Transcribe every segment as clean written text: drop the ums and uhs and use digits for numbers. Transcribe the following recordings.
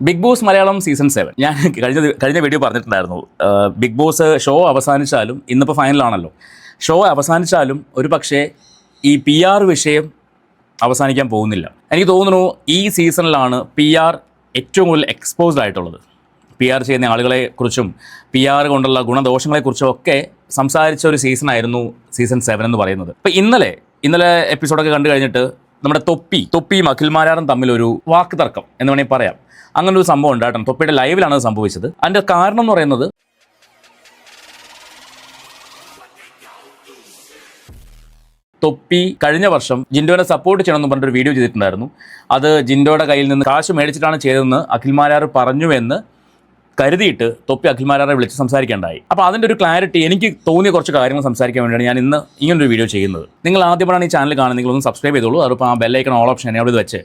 Big boss Malayalam season 7 ഞാൻ കഴിഞ്ഞ video പറഞ്ഞിട്ടുണ്ടായിരുന്നു. ബിഗ് ബോസ് ഷോ അവസാനിച്ചാലും ഇന്നിപ്പോൾ ഫൈനലാണല്ലോ, ഷോ അവസാനിച്ചാലും ഒരു പക്ഷേ ഈ PR വിഷയം അവസാനിക്കാൻ പോകുന്നില്ല. എനിക്ക് തോന്നുന്നു ഈ സീസണിലാണ് PR ഏറ്റവും കൂടുതൽ എക്സ്പോസ്ഡ് ആയിട്ടുള്ളത്. PR ചെയ്യുന്ന ആളുകളെക്കുറിച്ചും PR കൊണ്ടുള്ള ഗുണദോഷങ്ങളെക്കുറിച്ചും ഒക്കെ സംസാരിച്ച ഒരു സീസണായിരുന്നു സീസൺ 7 എന്ന് പറയുന്നത്. അപ്പോൾ ഇന്നലെ എപ്പിസോഡൊക്കെ കണ്ടു കഴിഞ്ഞിട്ട് നമ്മുടെ തൊപ്പിയും അഖിൽമാരാറും തമ്മിലൊരു വാക്ക് തർക്കം എന്ന് വേണമെങ്കിൽ പറയാം. അങ്ങനെ ഒരു സംഭവം ഉണ്ടാകണം. തൊപ്പിയുടെ ലൈവിലാണ് അത് സംഭവിച്ചത്. അതിൻ്റെ കാരണം എന്ന് പറയുന്നത് തൊപ്പി കഴിഞ്ഞ വർഷം ജിൻഡോനെ സപ്പോർട്ട് ചെയ്യണമെന്ന് പറഞ്ഞൊരു വീഡിയോ ചെയ്തിട്ടുണ്ടായിരുന്നു. അത് ജിൻഡോയുടെ കയ്യിൽ നിന്ന് കാശ് മേടിച്ചിട്ടാണ് ചെയ്തതെന്ന് അഖിൽമാരാർ പറഞ്ഞുവെന്ന് കരുതിയിട്ട് തൊപ്പി അഖിൽമാരാറെ വിളിച്ച് സംസാരിക്കേണ്ടായി. അപ്പോൾ അതിൻ്റെ ഒരു ക്ലാരിറ്റി എനിക്ക് തോന്നിയ കുറച്ച് കാര്യങ്ങൾ സംസാരിക്കാൻ വേണ്ടിയാണ് ഞാൻ ഇന്ന് ഇങ്ങനൊരു വീഡിയോ ചെയ്യുന്നത്. നിങ്ങൾ ആദ്യമാണ് ഈ ചാനൽ കാണുന്നെങ്കിൽ ഒന്ന് സബ്സ്ക്രൈബ് ചെയ്തോളൂ. അതിപ്പോൾ ആ ബെല്ലൈക്കൺ ഓൾ ഓപ്ഷൻ എന്നെ അവിടെ വെച്ച്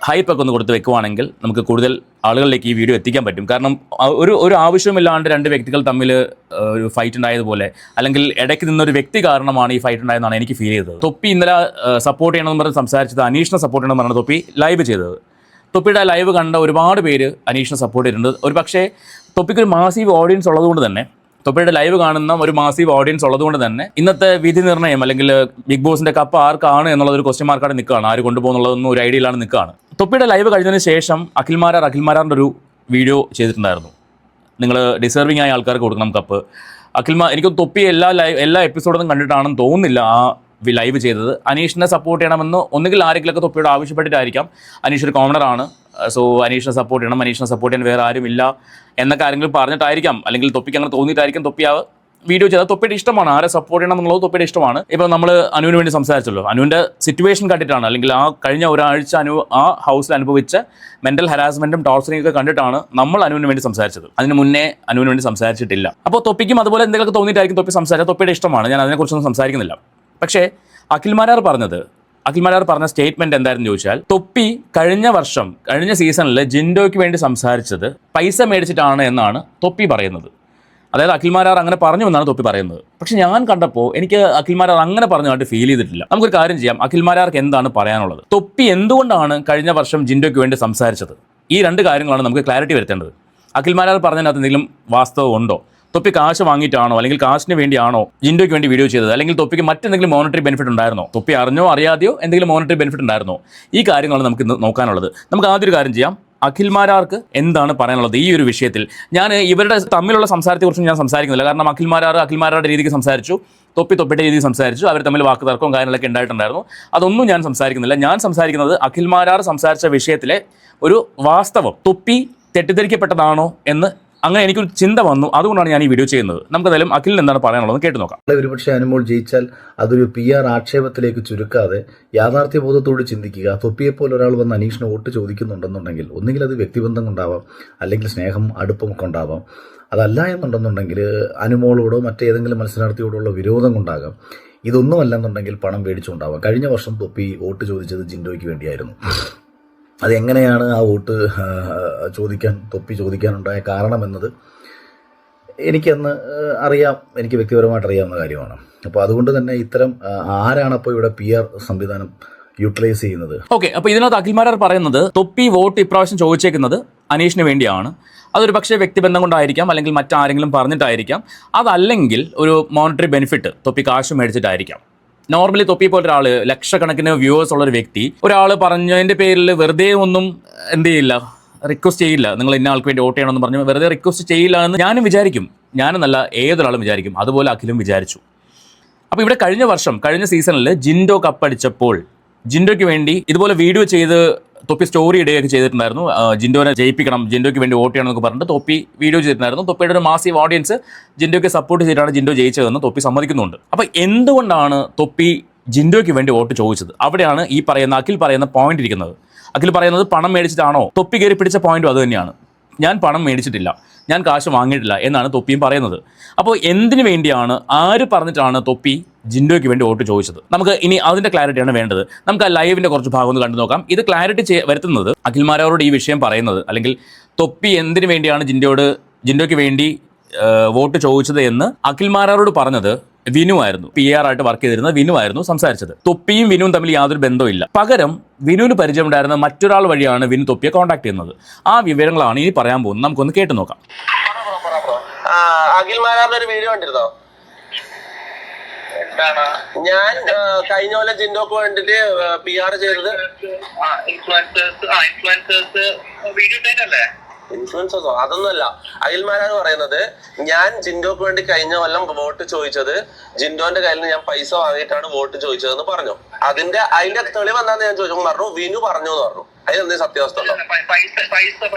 ഹൈപ്പൊക്കെ ഒന്ന് കൊടുത്ത് വെക്കുവാണെങ്കിൽ നമുക്ക് കൂടുതൽ ആളുകളിലേക്ക് ഈ വീഡിയോ എത്തിക്കാൻ പറ്റും. കാരണം ഒരു ആവശ്യമില്ലാണ്ട് രണ്ട് വ്യക്തികൾ തമ്മിൽ ഒരു ഫൈറ്റ് ഉണ്ടായതുപോലെ, അല്ലെങ്കിൽ ഇടയ്ക്ക് നിന്നൊരു വ്യക്തി കാരണമാണ് ഈ ഫൈറ്റ് ഉണ്ടായതെന്നാണ് എനിക്ക് ഫീൽ ചെയ്തത്. തൊപ്പി ഇന്നലെ സപ്പോർട്ട് ചെയ്യണമെന്ന് പറഞ്ഞ് സംസാരിച്ചത്, അനീഷിനെ സപ്പോർട്ട് ചെയ്യണമെന്ന് പറഞ്ഞാൽ തൊപ്പി ലൈവ് ചെയ്തത്. തൊപ്പിയുടെ ലൈവ് കണ്ട ഒരുപാട് പേര് അനീഷിനെ സപ്പോർട്ട് ചെയ്തിട്ടുണ്ട്. ഒരു പക്ഷേ തൊപ്പിക്കൊരു മാസീവ് ഓഡിയൻസ് ഉള്ളതുകൊണ്ട് തന്നെ, തൊപ്പിയുടെ ലൈവ് കാണുന്ന ഒരു മാസീവ് ഓഡിയൻസ് ഉള്ളതുകൊണ്ട് തന്നെ ഇന്നത്തെ വിധി നിർണ്ണയം അല്ലെങ്കിൽ ബിഗ് ബോസിൻ്റെ കപ്പ് ആർക്കാണ് എന്നുള്ളതൊരു ക്വസ്റ്റ്യൻ മാർക്കാണ് നിൽക്കുകയാണ്. ആര് കൊണ്ടുപോകുന്നുള്ളതൊന്നും ഒരു ഐഡിയയിലാണ് നിൽക്കുകയാണ്. തൊപ്പിയുടെ ലൈവ് കഴിഞ്ഞതിന് ശേഷം അഖിൽമാരാറിൻ്റെ ഒരു വീഡിയോ ചെയ്തിട്ടുണ്ടായിരുന്നു. നിങ്ങൾ ഡിസേർവിംഗ് ആയ ആൾക്കാർക്ക് കൊടുക്കണം കപ്പ്. എനിക്ക് തൊപ്പി എല്ലാ എപ്പിസോഡൊന്നും കണ്ടിട്ടാണെന്ന് തോന്നുന്നില്ല ആ ലൈവ് ചെയ്തത്. അനീഷിനെ സപ്പോർട്ട് ചെയ്യണമെന്ന് ഒന്നുകിൽ ആരെങ്കിലുമൊക്കെ തൊപ്പിയോട് ആവശ്യപ്പെട്ടിട്ടായിരിക്കാം. അനീഷ് ഒരു കോമണറാണ്, സോ അനീഷിനെ സപ്പോർട്ട് ചെയ്യണം, അനീഷിനെ സപ്പോർട്ട് ചെയ്യാൻ വേറെ ആരുമില്ല എന്നൊക്കെ ആരെങ്കിലും പറഞ്ഞിട്ടായിരിക്കാം, അല്ലെങ്കിൽ തൊപ്പിക്ക് അങ്ങനെ തോന്നിയിട്ടായിരിക്കും തൊപ്പി ആ വീഡിയോ ചെയ്താൽ. തൊപ്പിയുടെ ഇഷ്ടമാണ്, ആരെ സപ്പോർട്ട് ചെയ്യണം എന്നുള്ളത് തൊപ്പിയുടെ ഇഷ്ടമാണ്. ഇപ്പോൾ നമ്മൾ അനുവിന് വേണ്ടി സംസാരിച്ചല്ലോ, അനുവിൻ്റെ സിറ്റുവേഷൻ കണ്ടിട്ടാണ്, അല്ലെങ്കിൽ ആ കഴിഞ്ഞ ഒരാഴ്ച അനു ആ ഹൗസിൽ അനുഭവിച്ച മെൻ്റൽ ഹരാസ്മെൻറ്റും ടോർച്ചറിംഗ് ഒക്കെ കണ്ടിട്ടാണ് നമ്മൾ അനുവിന് വേണ്ടി സംസാരിച്ചത്. അതിന് മുന്നേ അനുവിന് വേണ്ടി സംസാരിച്ചിട്ടില്ല. അപ്പോൾ തൊപ്പിക്കും അതുപോലെ എന്തെങ്കിലുമൊക്കെ തോന്നിയിട്ടായിരിക്കും തൊപ്പി സംസാരിച്ചത്. തൊപ്പിയുടെ ഇഷ്ടമാണ്, ഞാൻ അതിനെക്കുറിച്ചൊന്നും സംസാരിക്കുന്നില്ല. പക്ഷേ അഖിൽമാരാർ പറഞ്ഞ സ്റ്റേറ്റ്മെന്റ് എന്തായിരുന്നു ചോദിച്ചാൽ, തൊപ്പി കഴിഞ്ഞ സീസണിൽ ജിൻഡോയ്ക്ക് വേണ്ടി സംസാരിച്ചത് പൈസ മേടിച്ചിട്ടാണ് എന്നാണ് തൊപ്പി പറയുന്നത്. അതായത് അഖിൽമാരാർ അങ്ങനെ പറഞ്ഞു എന്നാണ് തൊപ്പി പറയുന്നത്. പക്ഷെ ഞാൻ കണ്ടപ്പോൾ എനിക്ക് അഖിൽമാരാർ അങ്ങനെ പറഞ്ഞതായിട്ട് ഫീൽ ചെയ്തിട്ടില്ല. നമുക്കൊരു കാര്യം ചെയ്യാം, അഖിൽമാരാർക്ക് എന്താണ് പറയാനുള്ളത്, തൊപ്പി എന്തുകൊണ്ടാണ് കഴിഞ്ഞ വർഷം ജിൻഡോയ്ക്ക് വേണ്ടി സംസാരിച്ചത്, ഈ രണ്ട് കാര്യങ്ങളാണ് നമുക്ക് ക്ലാരിറ്റി വരുത്തേണ്ടത്. അഖിൽമാരാർ പറഞ്ഞതിനകത്ത് എന്തെങ്കിലും വാസ്തവം ഉണ്ടോ? തൊപ്പി കാശ് വാങ്ങിയിട്ടാണോ, അല്ലെങ്കിൽ കാശിന് വേണ്ടിയാണോ ജിൻഡോയ്ക്ക് വേണ്ടി വീഡിയോ ചെയ്തത്, അല്ലെങ്കിൽ തൊപ്പിക്ക് മറ്റെന്തെങ്കിലും മോണിറ്ററി ബെനിഫിറ്റ് ഉണ്ടായിരുന്നോ, തൊപ്പി അറിഞ്ഞോ അറിയാതെയോ എന്തെങ്കിലും മോണിറ്ററി ബെനിഫിറ്റ് ഉണ്ടായിരുന്നോ? ഈ കാര്യങ്ങളാണ് നമുക്ക് ഇന്ന് നോക്കാനുള്ളത്. നമുക്ക് ആദ്യം ഒരു കാര്യം ചെയ്യാം, അഖിൽമാരാർക്ക് എന്താണ് പറയാനുള്ളത് ഈ ഒരു വിഷയത്തിൽ. ഞാൻ ഇവരുടെ തമ്മിലുള്ള സംസാരത്തെക്കുറിച്ചും ഞാൻ സംസാരിക്കുന്നില്ല. കാരണം അഖിൽമാരാറുടെ രീതിക്ക് സംസാരിച്ചു, തൊപ്പിയുടെ രീതിയിൽ സംസാരിച്ചു, അവർ തമ്മിൽ വാക്ക് തർക്കവും കാര്യങ്ങളൊക്കെ ഉണ്ടായിട്ടുണ്ടായിരുന്നു. അതൊന്നും ഞാൻ സംസാരിക്കുന്നില്ല. ഞാൻ സംസാരിക്കുന്നത് അഖിൽമാരാർ സംസാരിച്ച വിഷയത്തിലെ ഒരു വാസ്തവം, തൊപ്പി തെറ്റിദ്ധരിക്കപ്പെട്ടതാണോ എന്ന് അങ്ങനെ എനിക്കൊരു ചിന്ത വന്നു. അതുകൊണ്ടാണ് ഞാൻ ഈ വീഡിയോ ചെയ്യുന്നത്. നമുക്ക് എന്തായാലും അഖിലിന് എന്താണ് പറയാനുള്ളത് കേട്ടു നോക്കാം. ഒരുപക്ഷെ അനുമോൾ ജയിച്ചാൽ അതൊരു PR ആക്ഷേപത്തിലേക്ക് ചുരുക്കാതെ യാഥാർത്ഥ്യബോധത്തോട് ചിന്തിക്കുക. തൊപ്പിയെപ്പോലെ ഒരാൾ വന്ന് അനീഷിന് വോട്ട് ചോദിക്കുന്നുണ്ടെന്നുണ്ടെങ്കിൽ ഒന്നുകിൽ അത് വ്യക്തിബന്ധം കൊണ്ടാവാം, അല്ലെങ്കിൽ സ്നേഹം അടുപ്പം കൊണ്ടാവാം. അതല്ല എന്നുണ്ടെന്നുണ്ടെങ്കിൽ അനുമോളോടോ മറ്റേതെങ്കിലും മത്സരാർത്ഥിയോടുള്ള വിരോധം കൊണ്ടാകാം. ഇതൊന്നുമല്ലെന്നുണ്ടെങ്കിൽ പണം മേടിച്ചുകൊണ്ടാവാം. കഴിഞ്ഞ വർഷം തൊപ്പി വോട്ട് ചോദിച്ചത് ജിൻഡോയ്ക്ക് വേണ്ടിയായിരുന്നു. അതെങ്ങനെയാണ് ആ വോട്ട് തൊപ്പി ചോദിക്കാനുണ്ടായ കാരണമെന്നത് എനിക്കന്ന് അറിയാം, എനിക്ക് വ്യക്തിപരമായിട്ട് അറിയാവുന്ന കാര്യമാണ്. അപ്പോൾ അതുകൊണ്ട് തന്നെ ഇത്തരം ആരാണ് അപ്പോൾ ഇവിടെ PR സംവിധാനം യൂട്ടിലൈസ് ചെയ്യുന്നത്? ഓക്കെ, അപ്പോൾ ഇതിനകത്ത് അഖിൽമാരാർ പറയുന്നത് തൊപ്പി വോട്ട് ഇപ്രാവശ്യം ചോദിച്ചേക്കുന്നത് അനീഷിന് വേണ്ടിയാണ്. അതൊരു പക്ഷേ വ്യക്തിബന്ധം കൊണ്ടായിരിക്കാം, അല്ലെങ്കിൽ മറ്റാരെങ്കിലും പറഞ്ഞിട്ടായിരിക്കാം. അതല്ലെങ്കിൽ ഒരു മോണിറ്ററി ബെനിഫിറ്റ്, തൊപ്പി കാശ് മേടിച്ചിട്ടായിരിക്കാം. നോർമലി തൊപ്പി പോലെ ഒരാൾ, ലക്ഷക്കണക്കിന് വ്യൂവേഴ്സ് ഉള്ളൊരു വ്യക്തി, ഒരാൾ പറഞ്ഞതിൻ്റെ പേരിൽ വെറുതെ ഒന്നും എന്ത് ചെയ്യില്ല, റിക്വസ്റ്റ് ചെയ്യില്ല, നിങ്ങൾ ഇന്ന ആൾക്ക് വേണ്ടി വോട്ട് ചെയ്യണമെന്ന് പറഞ്ഞ് വെറുതെ റിക്വസ്റ്റ് ചെയ്യില്ല എന്ന് ഞാനും വിചാരിക്കും. ഞാനെന്നല്ല, ഏതൊരാളും വിചാരിക്കും. അതുപോലെ അഖിലും വിചാരിച്ചു. അപ്പോൾ ഇവിടെ കഴിഞ്ഞ സീസണിൽ ജിൻഡോ കപ്പടിച്ചപ്പോൾ ജിൻഡോയ്ക്ക് വേണ്ടി ഇതുപോലെ വീഡിയോ ചെയ്ത് തൊപ്പി സ്റ്റോറി ഇടുകയൊക്കെ ചെയ്തിട്ടുണ്ടായിരുന്നു. ജിൻഡോനെ ജയിപ്പിക്കണം, ജിൻഡോയ്ക്ക് വേണ്ടി വോട്ട് ചെയ്യണം എന്നൊക്കെ പറഞ്ഞിട്ട് തൊപ്പി വീഡിയോ ചെയ്തിട്ടുണ്ടായിരുന്നു. തൊപ്പിയുടെ ഒരു മാസീവ് ഓഡിയൻസ് ജിൻഡോയ്ക്ക് സപ്പോർട്ട് ചെയ്തിട്ടാണ് ജിൻഡോ ജയിച്ചതെന്ന് തൊപ്പി സമ്മതിക്കുന്നുണ്ട്. അപ്പോൾ എന്തുകൊണ്ടാണ് തൊപ്പി ജിൻഡോയ്ക്ക് വേണ്ടി വോട്ട് ചോദിച്ചത്? അവിടെയാണ് ഈ അഖിൽ പറയുന്ന പോയിന്റ് ഇരിക്കുന്നത്. അഖിൽ പറയുന്നത് പണം മേടിച്ചിട്ടാണോ? തൊപ്പി കയറി പിടിച്ച പോയിന്റും അത് തന്നെയാണ്. ഞാൻ പണം മേടിച്ചിട്ടില്ല, ഞാൻ കാശ് വാങ്ങിയിട്ടില്ല എന്നാണ് തൊപ്പിയും പറയുന്നത്. അപ്പോൾ എന്തിനു വേണ്ടിയാണ്, ആര് പറഞ്ഞിട്ടാണ് തൊപ്പി ജിൻഡോയ്ക്ക് വേണ്ടി വോട്ട് ചോദിച്ചത്? നമുക്ക് ഇനി അതിൻ്റെ ക്ലാരിറ്റിയാണ് വേണ്ടത്. നമുക്ക് ആ ലൈവിൻ്റെ കുറച്ച് ഭാഗം ഒന്ന് കണ്ടു നോക്കാം. ഇത് ക്ലാരിറ്റി വരുത്തുന്നത് അഖിൽമാരാരോട് ഈ വിഷയം പറയുന്നത്, അല്ലെങ്കിൽ തൊപ്പി എന്തിനു വേണ്ടിയാണ് ജിൻഡോയ്ക്ക് വേണ്ടി വോട്ട് ചോദിച്ചത് എന്ന് അഖിൽമാരാരോട് പറഞ്ഞത് വിനു ആയിരുന്നു. PR ആയിട്ട് വർക്ക് ചെയ്തിരുന്ന വിനു ആയിരുന്നു സംസാരിച്ചത്. തൊപ്പിയും വിനുവും തമ്മിൽ യാതൊരു ബന്ധവുമില്ല. പകരം വിനുവിന് പരിചയമുണ്ടായിരുന്ന മറ്റൊരാൾ വഴിയാണ് വിനു തൊപ്പിയെ കോൺടാക്ട് ചെയ്യുന്നത്. ആ വിവരങ്ങളാണ് ഇനി പറയാൻ പോകുന്നത്. നമുക്കൊന്ന് കേട്ടു നോക്കാം. അഖിൽ മാരാറിന്റെ ഒരു വീഡിയോ കണ്ടിരുന്നോ? ഞാൻ കഴിഞ്ഞ കൊല്ലം ജിൻഡോക്ക് വേണ്ടിട്ട് PR ചെയ്തത്. ഇൻഫ്ലുവൻസേഴ്സോ? അതൊന്നുമല്ല. അഖിൽമാരാണ് പറയുന്നത്, ഞാൻ ജിൻഡോക്ക് വേണ്ടി കഴിഞ്ഞ കൊല്ലം വോട്ട് ചോദിച്ചത് ജിൻഡോന്റെ കയ്യിൽ നിന്ന് ഞാൻ പൈസ വാങ്ങിയിട്ടാണ് വോട്ട് ചോദിച്ചതെന്ന് പറഞ്ഞു. അതിന്റെ തെളിവ് എന്താന്ന് ഞാൻ ചോദിച്ചു. പറഞ്ഞു വിനു പറഞ്ഞു എന്ന് പറഞ്ഞു. അതിലെന്തേ സത്യാവസ്ഥ ഉണ്ടോ?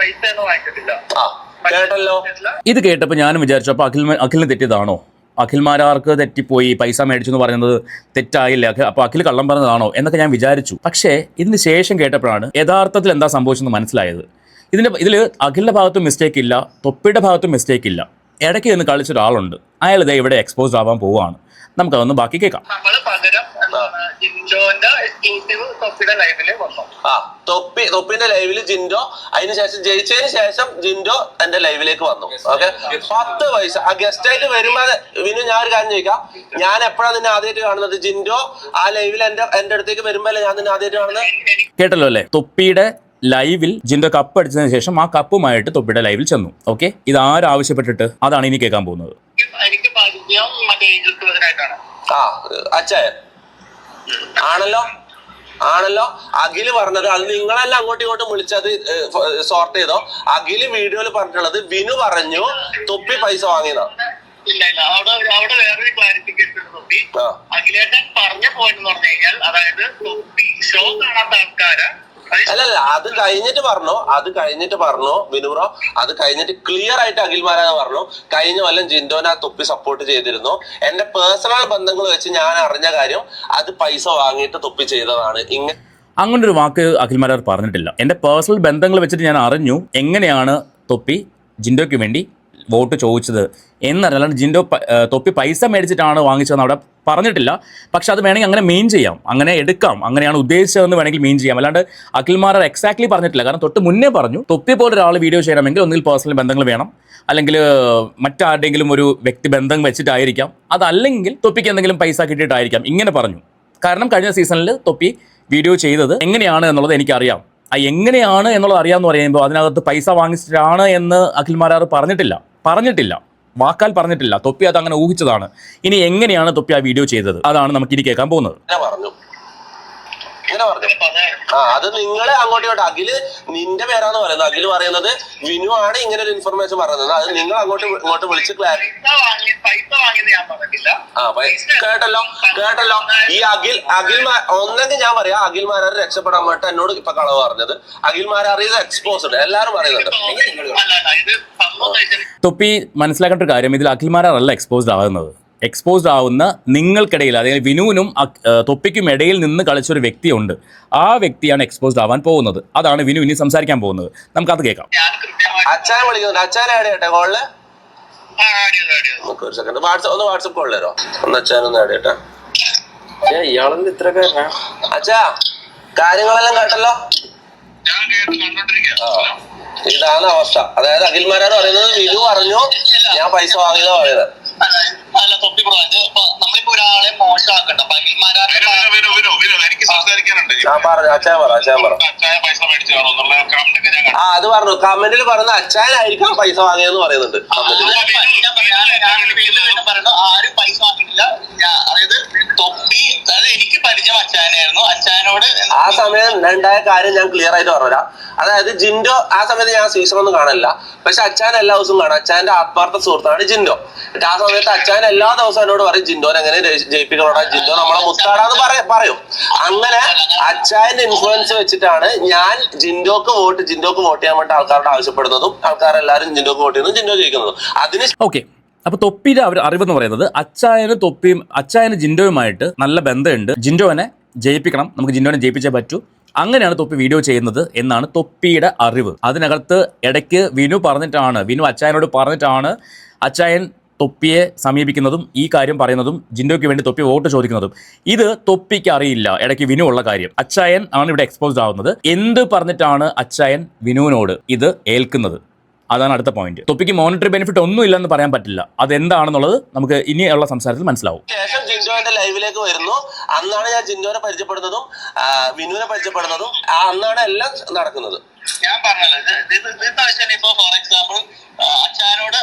ആ കേട്ടല്ലോ. ഇത് കേട്ടപ്പോൾ ഞാനും വിചാരിച്ചു, അപ്പൊ അഖിലിന് തെറ്റിയതാണോ? അഖിൽമാരാർക്ക് തെറ്റിപ്പോയി, പൈസ മേടിച്ചു എന്ന് പറയുന്നത് തെറ്റായില്ല, അപ്പോൾ അഖിൽ കള്ളം പറഞ്ഞതാണോ എന്നൊക്കെ ഞാൻ വിചാരിച്ചു. പക്ഷേ ഇതിന് ശേഷം കേട്ടപ്പോഴാണ് യഥാർത്ഥത്തിൽ എന്താ സംഭവിച്ചെന്ന് മനസ്സിലായത്. ഇതിൽ അഖിലിന്റെ ഭാഗത്തും മിസ്റ്റേക്ക് ഇല്ല, തൊപ്പിയുടെ ഭാഗത്തും മിസ്റ്റേക്ക് ഇല്ല. ഇടയ്ക്ക് നിന്ന് കളിച്ച ഒരാളുണ്ട്. അയാൾ ഇതേ ഇവിടെ എക്സ്പോസ്ഡ് ആവാൻ പോവുകയാണ്. നമുക്കതൊന്ന് ബാക്കി കേൾക്കാം. തൊപ്പിന്റെ ലൈവില് ജിൻഡോ, അതിനുശേഷം ജയിച്ചതിന് ശേഷം ജിൻഡോ എന്റെ ലൈവിലേക്ക് വന്നു. ഓക്കെ, 10 പൈസ ആ ഗസ്റ്റ് ആയിട്ട് വരുമ്പോ വിനു ഞാൻ ഒരു കാര്യം ചോദിക്കാം, ഞാൻ എപ്പോഴാണ് നിന്നെ ആദ്യമായിട്ട് കാണുന്നത്? ജിൻഡോ ആ ലൈവിൽ എന്റെ അടുത്തേക്ക് വരുമ്പോ ഞാൻ നിന്നെ ആദ്യമായിട്ട് കാണുന്നത്. കേട്ടല്ലോ അല്ലേ? തൊപ്പിയുടെ ലൈവിൽ ജിൻഡോ കപ്പ് അടിച്ചതിന് ശേഷം ആ കപ്പുമായിട്ട് തൊപ്പിയുടെ ലൈവിൽ ചെന്നു. ഓക്കെ, ഇത് ആരാവശ്യപ്പെട്ടിട്ട്? അതാണ് ഇനി കേൾക്കാൻ പോകുന്നത്. ആ അച്ചായൻ ആണല്ലോ അഖില് പറഞ്ഞത്. അത് നിങ്ങളെല്ലാം അങ്ങോട്ടും ഇങ്ങോട്ടും വിളിച്ചത് സോർട്ട് ചെയ്തോ? അഖില് വീഡിയോയിൽ പറഞ്ഞിട്ടുള്ളത് വിനു പറഞ്ഞു തൊപ്പി പൈസ വാങ്ങിയതാ. ഇല്ല അവിടെ വേറൊരു ക്ലാരിഫിക്കേഷൻ തൊപ്പി. അഖിലേട്ടൻ പറഞ്ഞ പോയിന്റ് എന്ന് പറഞ്ഞു കഴിഞ്ഞാൽ, അതായത് തൊപ്പി ഷോ കാണാത്ത ആൾക്കാര് അല്ലല്ല, അത് കഴിഞ്ഞിട്ട് പറഞ്ഞു വിനൂറോ. അത് കഴിഞ്ഞിട്ട് ക്ലിയർ ആയിട്ട് അഖിൽമാരാന്ന് പറഞ്ഞു, കഴിഞ്ഞ കൊല്ലം ജിൻഡോനെ ആ തൊപ്പി സപ്പോർട്ട് ചെയ്തിരുന്നു. എന്റെ പേഴ്സണൽ ബന്ധങ്ങൾ വെച്ച് ഞാൻ അറിഞ്ഞ കാര്യം, അത് പൈസ വാങ്ങിയിട്ട് തൊപ്പി ചെയ്തതാണ്. അങ്ങനെ ഒരു വാക്ക് അഖിൽമാരാർ പറഞ്ഞിട്ടില്ല. എന്റെ പേഴ്സണൽ ബന്ധങ്ങൾ വെച്ചിട്ട് ഞാൻ അറിഞ്ഞു എങ്ങനെയാണ് തൊപ്പി ജിൻഡോയ്ക്ക് വേണ്ടി വോട്ട് ചോദിച്ചത് എന്നല്ലാണ്ട് തൊപ്പി പൈസ മേടിച്ചിട്ടാണ് വാങ്ങിച്ചതെന്ന് അവിടെ പറഞ്ഞിട്ടില്ല. പക്ഷെ അത് വേണമെങ്കിൽ അങ്ങനെ മെയിൻ ചെയ്യാം, അങ്ങനെ എടുക്കാം, അങ്ങനെയാണ് ഉദ്ദേശിച്ചതെന്ന് വേണമെങ്കിൽ മെയിൻ ചെയ്യാം. അല്ലാണ്ട് അഖിൽമാരാർ എക്സാക്ട്ലി പറഞ്ഞിട്ടില്ല. കാരണം തൊട്ട് മുന്നേ പറഞ്ഞു തൊപ്പി പോലെ ഒരാൾ വീഡിയോ ചെയ്യണമെങ്കിൽ ഒന്നിൽ പേഴ്സണൽ ബന്ധങ്ങൾ വേണം, അല്ലെങ്കിൽ മറ്റാരുടെയെങ്കിലും ഒരു വ്യക്തിബന്ധം വെച്ചിട്ടായിരിക്കാം, അതല്ലെങ്കിൽ തൊപ്പിക്ക് എന്തെങ്കിലും പൈസ കിട്ടിയിട്ടായിരിക്കാം, ഇങ്ങനെ പറഞ്ഞു. കാരണം കഴിഞ്ഞ സീസണിൽ തൊപ്പി വീഡിയോ ചെയ്തത് എങ്ങനെയാണ് എന്നുള്ളത് എനിക്കറിയാം. ആ എങ്ങനെയാണ് എന്നുള്ളത് അറിയാമെന്ന് പറയുമ്പോൾ അതിനകത്ത് പൈസ വാങ്ങിച്ചിട്ടാണ് എന്ന് അഖിൽമാരാർ പറഞ്ഞിട്ടില്ല, വാക്കാൽ പറഞ്ഞിട്ടില്ല. തൊപ്പി അത് അങ്ങനെ ഊഹിച്ചതാണ്. ഇനി എങ്ങനെയാണ് തൊപ്പി ആ വീഡിയോ ചെയ്തത്, അതാണ് നമുക്ക് ഇനി കേൾക്കാൻ പോകുന്നത്. അത് നിങ്ങളെ അങ്ങോട്ട് ഇങ്ങോട്ട് അഖില് നിന്റെ പേരാന്ന് പറയുന്നത്. അഖില് പറയുന്നത് വിനു ആണ് ഇങ്ങനെ ഒരു ഇൻഫർമേഷൻ പറയുന്നത്. അത് നിങ്ങൾ ഇങ്ങോട്ട് വിളിച്ച് കേട്ടല്ലോ. ഈ ഒന്നെങ്കിൽ ഞാൻ പറയാം, അഖിൽമാരാർ രക്ഷപ്പെടാൻ വേണ്ടി എന്നോട് ഇപ്പൊ കളവ് പറഞ്ഞത്. അഖിൽമാരാർ ഇത് എക്സ്പോസ്ഡ്, എല്ലാരും പറയുന്നുണ്ട്. തൊപ്പി മനസ്സിലാക്കേണ്ട ഒരു കാര്യം, ഇതിൽ അഖിൽമാരാറല്ല എക്സ്പോസ്ഡ് ആവുന്ന നിങ്ങൾക്കിടയിൽ, അതായത് വിനുവിനും തൊപ്പിക്കും ഇടയിൽ നിന്ന് കളിച്ചൊരു വ്യക്തിയുണ്ട്. ആ വ്യക്തിയാണ് എക്സ്പോസ്ഡ് ആവാൻ പോകുന്നത്. അതാണ് വിനു ഇനി സംസാരിക്കാൻ പോകുന്നത്. നമുക്കത് കേൾക്കാം. അച്ഛൻ വിളിക്കുന്നുണ്ട്. അച്ഛൻ ആഡ് ചെയ്യട്ടെ കോളില്? ഒരു സെക്കൻഡ്, വാട്സപ്പ് കോളിൽ തരോ? ഒന്ന് അച്ഛനൊന്ന് ആഡ് ചെയ്യട്ടെ. ഇയാളെന്ത് ഇത്രക്കാരനാ? അച്ഛാ, കാര്യങ്ങളെല്ലാം കേട്ടല്ലോ. ഇതാണ് അവസ്ഥ. അതായത് അഖിൽമാരാർ പറയുന്നത് വിനു പറഞ്ഞു ഞാൻ പൈസ വാങ്ങിയതാ പറയുന്നത്. അല്ല തൊപ്പി ബ്രോ, ഇത് നമ്മളിപ്പോ ഒരാളെ മോശമാക്കണ്ട. എനിക്ക് സംസാരിക്കാനുണ്ട്. അത് പറഞ്ഞു, കമന്റിൽ പറയുന്ന അച്ഛനായിരിക്കാം പൈസ വാങ്ങിയെന്ന് പറയുന്നുണ്ട്. ആരും പൈസ വാങ്ങിയിട്ടില്ല. അതായത് തൊപ്പി, അതായത് എനിക്ക് പരിചയം അച്ഛനായിരുന്നു. അച്ഛനോട് ആ സമയം ഉണ്ടായ കാര്യം ഞാൻ ക്ലിയർ ആയിട്ട് പറഞ്ഞുതരാം. അതായത് ജിൻഡോ ആ സമയത്ത് ഞാൻ സീസൺ ഒന്നും കാണില്ല, പക്ഷെ അച്ഛൻ എല്ലാ ദിവസവും കാണാം. അച്ഛന്റെ ആത്മാർത്ഥ സുഹൃത്താണ് ജിൻഡോ. ആ സമയത്ത് അച്ഛൻ എല്ലാ ദിവസവും എന്നോട് പറയും ജിൻഡോനെ എങ്ങനെ ജയിപ്പിക്കണോടാ, ജിൻഡോ നമ്മളെ മുത്താടാന്ന് പറയും. അങ്ങനെ അച്ഛന്റെ ഇൻഫ്ലുവൻസ് വെച്ചിട്ടാണ് ഞാൻ ജിൻഡോക്ക് വോട്ട് ചെയ്യാൻ വേണ്ടി ആൾക്കാരോട് ആവശ്യപ്പെടുന്നതും ആൾക്കാരെല്ലാരും ജിൻഡോക്ക് വോട്ട് ചെയ്യുന്നതും ജിൻഡോ ജയിക്കുന്നതും. അതിന് ഓക്കെ, അപ്പോൾ തൊപ്പിയുടെ അറിവെന്ന് പറയുന്നത് അച്ചായന് ജിൻഡോയുമായിട്ട് നല്ല ബന്ധമുണ്ട്. ജിൻഡോനെ ജയിപ്പിക്കണം, നമുക്ക് ജിൻഡോനെ ജയിപ്പിച്ചേ പറ്റൂ. അങ്ങനെയാണ് തൊപ്പി വീഡിയോ ചെയ്യുന്നത് എന്നാണ് തൊപ്പിയുടെ അറിവ്. അതിനകത്ത് ഇടയ്ക്ക് വിനു അച്ചായനോട് പറഞ്ഞിട്ടാണ് അച്ചായൻ തൊപ്പിയെ സമീപിക്കുന്നതും ഈ കാര്യം പറയുന്നതും ജിൻഡോയ്ക്ക് വേണ്ടി തൊപ്പി വോട്ട് ചോദിക്കുന്നതും. ഇത് തൊപ്പിക്ക് അറിയില്ല ഇടയ്ക്ക് വിനു ഉള്ള കാര്യം. അച്ചായൻ ആണ് ഇവിടെ എക്സ്പോസ്ഡ് ആവുന്നത്. എന്ത് പറഞ്ഞിട്ടാണ് അച്ചായൻ വിനുവിനോട് ഇത് ഏൽക്കുന്നത്? അതാണ് അടുത്ത പോയിന്റ്. തൊപ്പിക്ക് മോണിറ്ററി ബെനിഫിറ്റ് ഒന്നും ഇല്ലെന്ന് പറയാൻ പറ്റില്ല. അതെന്താണെന്നുള്ളത് നമുക്ക് ഇനിയുള്ള സംസാരത്തിൽ മനസ്സിലാവും. ശേഷം ജിൻഡോന്റെ ലൈവിലേക്ക് വരുന്നു. അന്നാണ് ഞാൻ ജിൻഡോനെ പരിചയപ്പെടുന്നതും വിനുവിനെ പരിചയപ്പെടുന്നതും. അന്നാണ് എല്ലാം നടക്കുന്നത്. ഞാൻ പറഞ്ഞത് ഇപ്പൊ ഫോർ എക്സാമ്പിൾ അച്ഛനോട്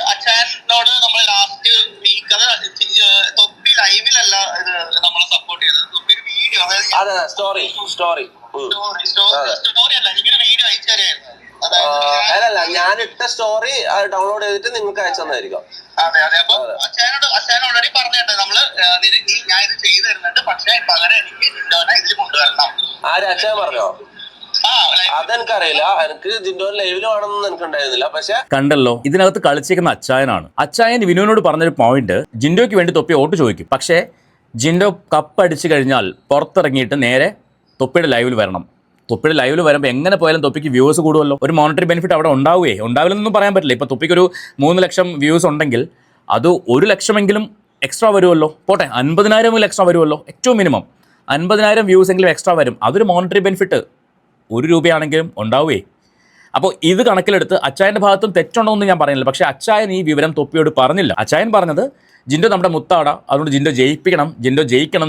നമ്മൾ ലാസ്റ്റ് വീക്ക് തൊപ്പി ലൈവിലല്ല ഇത് നമ്മളെ സപ്പോർട്ട് ചെയ്തത്. തൊപ്പി ഒരു വീഡിയോ, അതെ സ്റ്റോറി അല്ല, എനിക്കൊരു വീഡിയോ അയച്ചു തരായിരുന്നു. അല്ലല്ല, ഞാൻ ഇട്ട സ്റ്റോറി ഡൗൺലോഡ് ചെയ്തിട്ട് നിങ്ങൾക്ക് അയച്ചു തന്നായിരിക്കും. അതെ അപ്പൊ അച്ഛൻ ഓൾറെഡി പറഞ്ഞിട്ട് നമ്മള് ഞാൻ ഇത് ചെയ്തു തരുന്നുണ്ട്, പക്ഷെ പകരം എനിക്ക് ജിൻഡോനെ ഇതിൽ കൊണ്ടുവരണം. ആര് അച്ഛൻ പറഞ്ഞോ? അതെനിക്കറിയില്ല. എനിക്ക് ജിൻഡോൻ ലൈവിൽ വേണമെന്ന് എനിക്ക് ഉണ്ടായിരുന്നില്ല. പക്ഷെ കണ്ടല്ലോ, ഇതിനകത്ത് കളിച്ചിരിക്കുന്ന അച്ചായനാണ്. അച്ചായൻ വിനുവിനോട് പറഞ്ഞൊരു പോയിന്റ്, ജിൻഡോയ്ക്ക് വേണ്ടി തൊപ്പി വോട്ട് ചോദിക്കും. പക്ഷേ ജിൻഡോ കപ്പടിച്ചു കഴിഞ്ഞാൽ പുറത്തിറങ്ങിയിട്ട് നേരെ തൊപ്പിയുടെ ലൈവിൽ വരണം. തൊപ്പിയുടെ ലൈവിൽ വരുമ്പോൾ എങ്ങനെ പോയാലും തൊപ്പിക്ക് വ്യൂസ് കൂടുമല്ലോ. ഒരു മോണിറ്ററി ബെനിഫിറ്റ് അവിടെ ഉണ്ടാവില്ലെന്നൊന്നും പറയാൻ പറ്റില്ല. ഇപ്പോൾ തൊപ്പിക്കൊരു 3 ലക്ഷം വ്യൂസ് ഉണ്ടെങ്കിൽ അത് 1 ലക്ഷമെങ്കിലും എക്സ്ട്രാ വരുമല്ലോ. പോട്ടെ, 50,000 എക്സ്ട്രാ വരുമല്ലോ. ഏറ്റവും മിനിമം 50,000 വ്യൂസ് എങ്കിലും എക്സ്ട്രാ വരും. അതൊരു മോണിറ്ററി ബെനിഫിറ്റ് 1 രൂപയാണെങ്കിലും ഉണ്ടാവുകയെ. അപ്പോൾ ഇത് കണക്കിലെടുത്ത് അച്ചായൻ്റെ ഭാഗത്തും തെറ്റുണ്ടോ എന്ന് ഞാൻ പറയുന്നില്ല. പക്ഷേ അച്ചായൻ ഈ വിവരം തൊപ്പിയോട് പറഞ്ഞില്ല. അച്ചായൻ പറഞ്ഞത് ജിൻഡോ നമ്മുടെ മുത്താട, അതുകൊണ്ട് ജിൻഡോ ജയിക്കണം,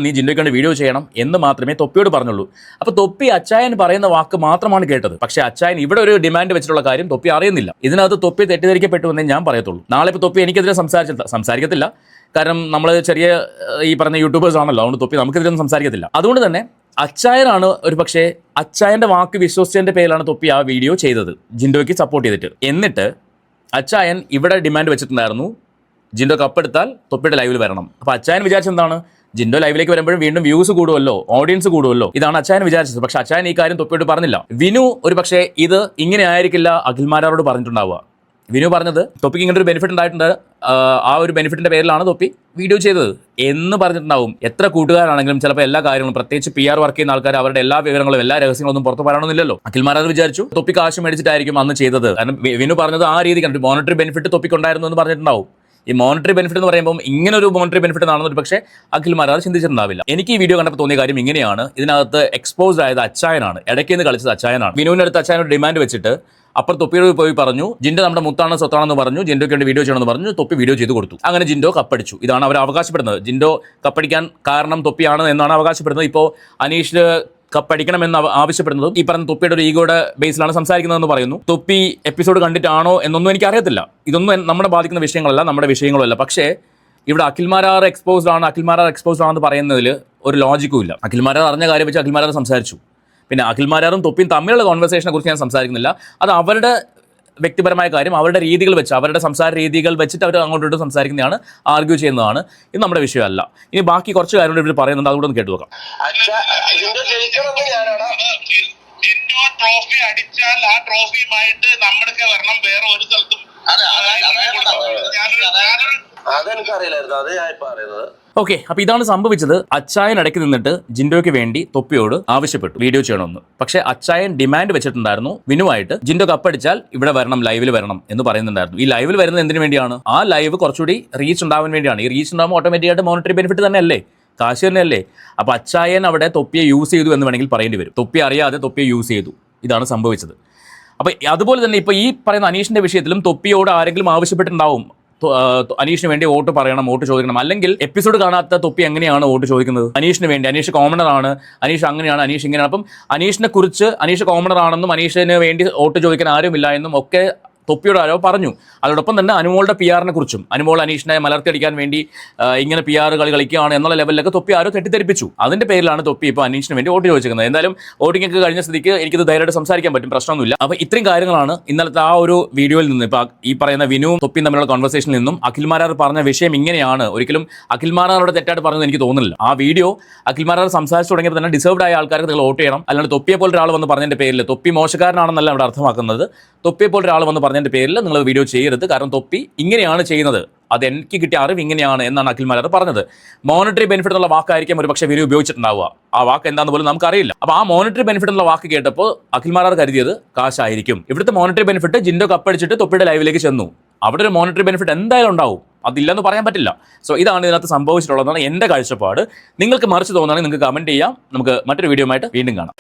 നീ ജിൻഡോയ്ക്ക് വേണ്ടി വീഡിയോ ചെയ്യണം എന്ന് മാത്രമേ തൊപ്പിയോട് പറഞ്ഞുള്ളൂ. അപ്പോൾ തൊപ്പി അച്ചായൻ പറയുന്ന വാക്ക് മാത്രമാണ് കേട്ടത്. പക്ഷേ അച്ചായൻ ഇവിടെ ഒരു ഡിമാൻഡ് വെച്ചിട്ടുള്ള കാര്യം തൊപ്പി അറിയുന്നില്ല. ഇതിനകത്ത് തൊപ്പി തെറ്റിദ്ധരിക്കപ്പെട്ടു എന്നേ ഞാൻ പറയത്തുള്ളൂ. നാളെ ഇപ്പോൾ തൊപ്പി എനിക്കെതിരെ സംസാരിക്കത്തില്ല. കാരണം നമ്മൾ ചെറിയ ഈ പറഞ്ഞ യൂട്യൂബേഴ്സ് ആണല്ലോ, അതുകൊണ്ട് തൊപ്പി നമുക്കെതിരൊന്നും സംസാരിക്കത്തില്ല. അതുകൊണ്ട് തന്നെ അച്ചായനാണ് ഒരു പക്ഷേ അച്ചായൻ്റെ വാക്ക് വിശ്വസിച്ചതിൻ്റെ പേരിലാണ് തൊപ്പി ആ വീഡിയോ ചെയ്തത്, ജിൻഡോയ്ക്ക് സപ്പോർട്ട് ചെയ്തിട്ട്. എന്നിട്ട് അച്ചായൻ ഇവിടെ ഡിമാൻഡ് വെച്ചിട്ടുണ്ടായിരുന്നു, ജിൻഡോ കപ്പെടുത്താൽ തൊപ്പിയുടെ ലൈവിൽ വരണം. അപ്പോൾ അച്ചായൻ വിചാരിച്ചെന്താണ്, ജിൻഡോ ലൈവിലേക്ക് വരുമ്പോഴും വീണ്ടും വ്യൂസ് കൂടുമല്ലോ, ഓഡിയൻസ് കൂടുമല്ലോ, ഇതാണ് അച്ചായൻ വിചാരിച്ചത്. പക്ഷേ അച്ചായൻ ഈ കാര്യം തൊപ്പിയോട് പറഞ്ഞില്ല. വിനു ഒരു പക്ഷേ ഇത് ഇങ്ങനെ ആയിരിക്കില്ല അഖിൽമാരാരോട് പറഞ്ഞിട്ടുണ്ടാവുക. വിനു പറഞ്ഞത് തൊപ്പിക്ക് ഇങ്ങനെ ഒരു ബെനിഫിറ്റ് ഉണ്ടായിട്ടുണ്ട്, ആ ഒരു ബെനിഫിറ്റിന്റെ പേരിലാണ് തൊപ്പി വീഡിയോ ചെയ്തത് എന്ന് പറഞ്ഞിട്ടുണ്ടാവും. എത്ര കൂട്ടുകാരാണെങ്കിലും ചിലപ്പോൾ എല്ലാ കാര്യങ്ങളും, പ്രത്യേകിച്ച് PR വർക്ക് ചെയ്യുന്ന ആൾക്കാർ, അവരുടെ എല്ലാ വിവരങ്ങളും എല്ലാ രഹസ്യങ്ങളൊന്നും പുറത്ത് പറയണമെന്നില്ലല്ലോ. അഖിൽമാരാർ വിചാരിച്ചു തൊപ്പി കാശ് മേടിച്ചിട്ടായിരിക്കും അന്ന് ചെയ്തത്. കാരണം വിനു പറഞ്ഞത് ആ രീതിക്കാണ്. മോണിറ്ററി ബെനിഫിറ്റ് തൊപ്പിക്കുണ്ടായിരുന്നു എന്ന് പറഞ്ഞിട്ടുണ്ടാവും. ഈ മോണിറ്ററി ബെനിഫിറ്റ് എന്ന് പറയുമ്പോൾ ഇങ്ങനെ ഒരു മോണിറ്ററി ബെനിഫിറ്റ് ആണെന്നൊരു പക്ഷേ അഖിൽമാരാർ ചിന്തിച്ചിട്ടുണ്ടാവില്ല. എനിക്ക് ഈ വീഡിയോ കണ്ടപ്പോൾ തോന്നിയ കാര്യം ഇങ്ങനെയാണ്. ഇതിനകത്ത് എക്സ്പോസ്ഡ് ആയത് അച്ചായനാണ്, ഇടയ്ക്ക് നിന്ന് കളിച്ചത് അച്ചായനാണ്. വിനുവിൻ്റെ അടുത്ത് അച്ചായനോട് ഡിമാൻഡ് വെച്ചിട്ട് അപ്പുറം തൊപ്പിയോട് പോയി പറഞ്ഞു, ജിൻഡോ നമ്മുടെ മുത്താണ് സ്വത്താണെന്ന് പറഞ്ഞു, ജിൻഡോയ്ക്ക് വേണ്ടി വീഡിയോ ചെയ്യണമെന്ന് പറഞ്ഞു. തൊപ്പി വീഡിയോ ചെയ്ത് കൊടുത്തു. അങ്ങനെ ജിൻഡോ കപ്പടിച്ചു. ഇതാണ് അവർ അവകാശപ്പെടുന്നത്. ജിൻഡോ കപ്പടിക്കാൻ കാരണം തൊപ്പിയാണ് എന്നാണ് അവകാശപ്പെടുന്നത്. ഇപ്പോൾ അനീഷ് കപ്പടിക്കണമെന്ന് ആവശ്യപ്പെടുന്നതും ഈ പറഞ്ഞ തൊപ്പിയുടെ ഒരു ഈഗോയുടെ ബേസിലാണ് സംസാരിക്കുന്നതെന്ന് പറയുന്നു. തൊപ്പി എപ്പിസോഡ് കണ്ടിട്ടാണോ എന്നൊന്നും എനിക്ക് അറിയത്തില്ല. ഇതൊന്നും നമ്മളെ ബാധിക്കുന്ന വിഷയങ്ങളല്ല, നമ്മുടെ വിഷയങ്ങളുമല്ല. പക്ഷേ ഇവിടെ അഖിൽമാരാർ എക്സ്പോസ്ഡ് ആണെന്ന് പറയുന്നതിൽ ഒരു ലോജിക്കും ഇല്ല. അഖിൽമാരാർ അറിഞ്ഞ കാര്യം വെച്ച് അഖിൽമാരാർ സംസാരിച്ചു. പിന്നെ അഖിൽമാരാറും തൊപ്പിയും തമ്മിലുള്ള കോൺവെർസേഷനെ കുറിച്ച് ഞാൻ സംസാരിക്കുന്നില്ല. അത് അവരുടെ വ്യക്തിപരമായ കാര്യം, അവരുടെ രീതികൾ വെച്ച്, അവരുടെ സംസാര രീതികൾ വെച്ചിട്ട് അവർ അങ്ങോട്ടോട്ട് സംസാരിക്കുന്നതാണ്, ആർഗ്യൂ ചെയ്യുന്നതാണ്. ഇത് നമ്മുടെ വിഷയമല്ല. ഇനി ബാക്കി കുറച്ച് കാര്യങ്ങൾ ഇവർ പറയുന്നുണ്ട്, അതുകൂടെ ഒന്ന് കേട്ടു നോക്കാം. ജിൻഡോ ട്രോഫി അടിച്ചാൽ ആ ട്രോഫിയുമായിട്ട് നമ്മൾക്ക് വരണം, വേറെ ഒരു സ്ഥലത്തും. അതെനിക്കറിയില്ലായിരുന്നു, അത് ഞാൻ ഇപ്പൊ അറിയുന്നത്. ഓക്കെ, അപ്പോൾ ഇതാണ് സംഭവിച്ചത്. അച്ചായൻ ഇടയ്ക്ക് നിന്നിട്ട് ജിൻഡോയ്ക്ക് വേണ്ടി തൊപ്പിയോട് ആവശ്യപ്പെട്ടു വീഡിയോ ചെയ്യണമെന്ന്. പക്ഷേ അച്ചായൻ ഡിമാൻഡ് വെച്ചിട്ടുണ്ടായിരുന്നു വിനുവായിട്ട്, ജിൻഡോ കപ്പടിച്ചാൽ ഇവിടെ വരണം, ലൈവിൽ വരണം എന്ന് പറയുന്നുണ്ടായിരുന്നു. ഈ ലൈവിൽ വരുന്നത് എന്തിനു വേണ്ടിയാണ്? ആ ലൈവ് കുറച്ചുകൂടി റീച്ച് ഉണ്ടാവാൻ വേണ്ടിയാണ്. ഈ റീച്ച് ഉണ്ടാകുമ്പോൾ ഓട്ടോമാറ്റിക്കായിട്ട് മോണിറ്ററി ബെനിഫിറ്റ് തന്നെയല്ലേ, കാശ് തന്നെയല്ലേ. അപ്പോൾ അച്ചായൻ അവിടെ തൊപ്പിയെ യൂസ് ചെയ്തു എന്ന് വേണമെങ്കിൽ പറയേണ്ടി വരും. തൊപ്പി അറിയാതെ തൊപ്പിയെ യൂസ് ചെയ്തു. ഇതാണ് സംഭവിച്ചത്. അപ്പോൾ അതുപോലെ തന്നെ ഇപ്പോൾ ഈ പറയുന്ന അനീഷിൻ്റെ വിഷയത്തിലും തൊപ്പിയോട് ആരെങ്കിലും ആവശ്യപ്പെട്ടിട്ടുണ്ടാവും, അനീഷിന് വേണ്ടി വോട്ട് പറയണം, വോട്ട് ചോദിക്കണം. അല്ലെങ്കിൽ എപ്പിസോഡ് കാണാത്ത തൊപ്പി എങ്ങനെയാണ് വോട്ട് ചോദിക്കുന്നത്? അനീഷിന് വേണ്ടി. അനീഷ് കോമണർ ആണ്, അനീഷ് അങ്ങനെയാണ്, അനീഷ് ഇങ്ങനെയാണ്. അപ്പം അനീഷിനെ കുറിച്ച്, അനീഷ് കോമണർ ആണെന്നും അനീഷിന് വേണ്ടി വോട്ട് ചോദിക്കാൻ ആരുമില്ല എന്നും ഒക്കെ തൊപ്പിയോട് ആരോ പറഞ്ഞു. അതോടൊപ്പം തന്നെ അനുമോളുടെ PR-നെ കുറിച്ചും, അനുമോൾ അനീഷിനെ മലർത്തിയടിക്കാൻ വേണ്ടി ഇങ്ങനെ PR കളി കളിക്കുകയാണ് എന്നുള്ള ലെവലിലൊക്കെ തൊപ്പി ആരോ തെറ്റിദ്ധരിപ്പിച്ചു. അതിന്റെ പേരിലാണ് തൊപ്പി ഇപ്പോൾ അനീഷിന് വേണ്ടി വോട്ട് ചോദിക്കുന്നത്. എന്തായാലും വോട്ടിംഗ് ഒക്കെ കഴിഞ്ഞ സ്ഥിതിക്ക് എനിക്കിത് ധൈര്യമായിട്ട് സംസാരിക്കാൻ പറ്റും, പ്രശ്നമൊന്നുമില്ല. അപ്പോൾ ഇത്രയും കാര്യങ്ങളാണ് ഇന്നലത്തെ ആ ഒരു വീഡിയോയിൽ നിന്ന്, ഇപ്പോൾ ഈ പറയുന്ന വിനുവും തൊപ്പിയും തമ്മിലുള്ള കോൺവെർസേഷനിൽ നിന്നും അഖിൽമാരാർ പറഞ്ഞ വിഷയം ഇങ്ങനെയാണ്. ഒരിക്കലും അഖിൽമാരാറുടെ തെറ്റായിട്ട് പറഞ്ഞത് എനിക്ക് തോന്നുന്നില്ല. ആ വീഡിയോ അഖിൽമാരാർ സംസാരിച്ചു തുടങ്ങിയപ്പോൾ തന്നെ ഡിസേർവ്ഡ് ആയ ആൾക്കാർക്ക് നിങ്ങൾ വോട്ട് ചെയ്യണം. അല്ലാണ്ട് തൊപ്പിയെ പോലെ ഒരാൾ വന്ന് പറഞ്ഞതിന്റെ പേരിൽ, തൊപ്പി മോശക്കാരനാണെന്നല്ല ഇവിടെ അർത്ഥമാക്കുന്നത്, തൊപ്പിയെ പോലെ ഒരാൾ വന്ന് പറഞ്ഞതിന്റെ പേരിൽ നിങ്ങൾ വീഡിയോ ചെയ്യരുത്. കാരണം തൊപ്പി ഇങ്ങനെയാണ് ചെയ്യുന്നത്, അത് എനിക്ക് കിട്ടിയ അറിവ് ഇങ്ങനെയാണ് എന്നാണ് അഖിൽമാരാർ പറഞ്ഞത്. മോണിറ്ററി ബെനിഫിറ്റ് എന്നുള്ള വാക്കായിരിക്കും ഒരു പക്ഷേ വിനു ഉപയോഗിച്ചിട്ടുണ്ടാവുക. ആ വാക്ക് എന്താണെന്ന് പോലും നമുക്കറിയില്ല. അപ്പോൾ ആ മോണിറ്ററി ബെനിഫിറ്റ് എന്നുള്ള വാക്ക് കേട്ടപ്പോൾ അഖിൽമാരാർ കരുതിയത് കാശായിരിക്കും. ഇവിടുത്തെ മോണിറ്ററി ബെനിഫിറ്റ് ജിൻഡോ കപ്പടിച്ചിട്ട് തൊപ്പിയുടെ ലൈവിലേക്ക് ചെന്നു. അവിടെ ഒരു മോണിറ്ററി ബെനിഫിറ്റ് എന്തായാലും ഉണ്ടാവും, അതില്ലെന്ന് പറയാൻ പറ്റില്ല. സോ ഇതാണ് ഇതിനകത്ത് സംഭവിച്ചിട്ടുള്ളതാണ് എൻ്റെ കാഴ്ചപ്പാട്. നിങ്ങൾക്ക് മറിച്ച് തോന്നുകയാണെങ്കിൽ നിങ്ങൾക്ക് കമൻറ്റ് ചെയ്യാം. നമുക്ക് മറ്റൊരു വീഡിയോ ആയിട്ട് വീണ്ടും കാണാം.